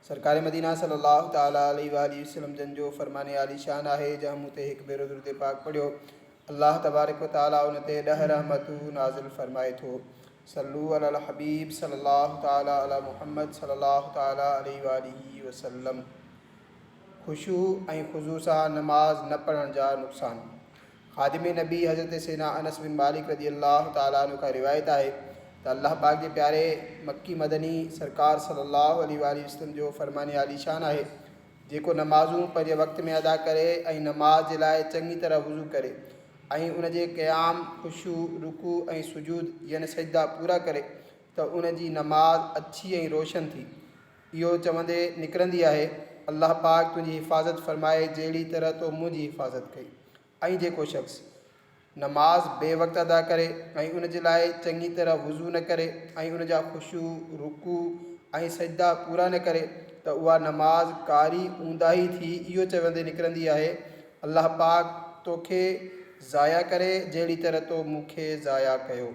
सरकार मदीना सल्लल्लाहु ताला अलैहि वसल्लम जन जो फरमाने आली शान है जहाँ मुते एक बेरो दुरूद पाक पढ़ियो अल्लाह तबारक व ताला उन ते 10 रहमतूं नाज़िल फरमाए थो। सल्लू अलल हबीब सल्लल्लाहु ताला अला मुहम्मद सल्लल्लाहु ताला अलैहि वसल्लम। खुशू ऐं खुज़ू सां नमाज न पढ़ण जा नुक़सान। ख़ादिम नबी हज़रत सैयदना अनस बिन मालिक रज़ी अल्लाह ताला अन्हु का रिवायत है त अल्लाह पाक जे प्यारे मक्की मदनी सरकार सल्लल्लाहु अलैहि वसल्लम जो फरमाने आली शान है जेको नमाज़ूं पंहिंजे वक़्त में अदा करे ऐं नमाज जे लाइ चङी तरह वुज़ू करे ऐं उन जे क़याम खुशू रुकू ऐं सुजूद यानी सजदा पूरा करे त उन जी नमाज अच्छी ऐं रोशन थी। इहो चवंदे निकिरंदी आहे अल्लाह पाक तुंहिंजी हिफ़ाज़त फ़रमाए जहिड़ी तरह तो मुंहिंजी हिफ़ाज़त कई। ऐं जेको शख़्स नमाज बेवक़्त अदा करे ऐं उन जे लाइ चङी तरह वुज़ू न करे ऐं उन जा खुशू रुकू ऐं सजदा पूरा न करे त उहा नमाज कारी ऊंदाही थी। इहो चवंदे निकिरंदी आहे अल्लाह पाक तोखे ज़ाया करे जहिड़ी तरह तो मूंखे ज़ाया कयो।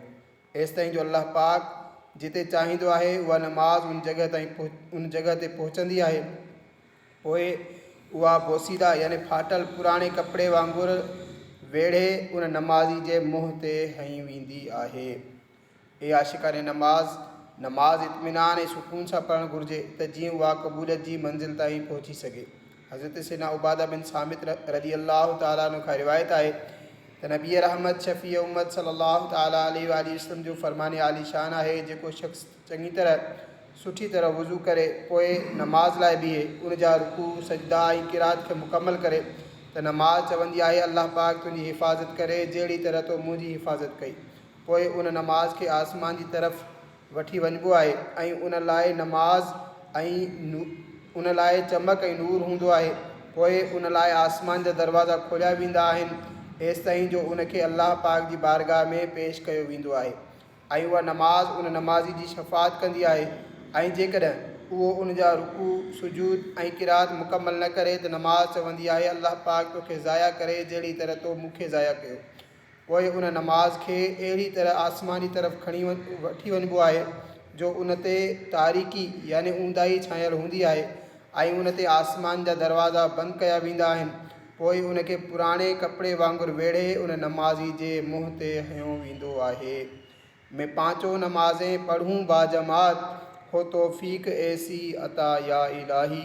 हेसि ताईं जो अल्लाह पाक जिते चाहींदो आहे उहा नमाज उन जॻह ते पहुचंदी आहे, पोइ उहा बोसीदा यानी फाटल पुराणे कपिड़े वांगुरु वेढ़े उन नमाज़ी जे मुंहं ते हई वेंदी आहे। ए आशिक़ाने नमाज इत्मीनान ऐं सुकून सां पढ़णु घुरिजे त जीअं उहा क़बूलियत जी मंज़िल ताईं पहुची सघे। हज़रत सैयदना उबादा बिन सामित रज़ी अल्लाह ताला अन्हु खां रिवायत आहे त नबी रहमत शफ़ी उम्मत सल्लल्लाहु ताला अलैहि वसल्लम जो फरमाने आली शान आहे जेको शख़्स चङी तरह सुठी तरह वुज़ू करे पोइ नमाज लाइ बीहे उन जा रुकू सजदा ऐं क़िरात खे मुकमल करे त नमाज चवंदी आहे अल्लाह पाक तुंहिंजी हिफ़ाज़त करे जहिड़ी तरह तो मुंहिंजी हिफ़ाज़त कई। पोइ उन नमाज खे आसमान जी तरफ़ वठी वञिबो आहे ऐं उन लाइ नमाज ऐं उन लाइ चमक ऐं नूर हूंदो आहे। पोइ उन लाइ आसमान जा दरवाज़ा खोलिया वेंदा आहिनि हेसि ताईं जो उनखे अल्लाह पाक जी बारगाह में पेश कयो वेंदो आहे ऐं उहा नमाज उन नमाज़ी जी शफ़ाअत कंदी आहे। ऐं जेकॾहिं उहो उन जा रुकू सुजूद ऐं क़िरात मुकमल न करे त नमाज़ चवंदी आहे अल्लाह पाक तोखे ज़ाया करे जहिड़ी तरह तो मूंखे ज़ाया कयो। पोइ उन नमाज खे अहिड़ी तरह आसमान जी तरफ़ वठी वञिबो आहे जो उन ते तारीकी यानी ऊंदाही छायल हूंदी आहे ऐं उन ते आसमान जा दरवाज़ा बंदि कया वेंदा आहिनि। पोइ उनखे पुराणे कपिड़े वांगुरु वेढ़े उन नमाज़ी जे मुंहं ते हयो वेंदो आहे। मैं पांचों नमाज़ें पढ़ूं बाजमात हो तौफ़ीक़ ऐसी अता या इलाही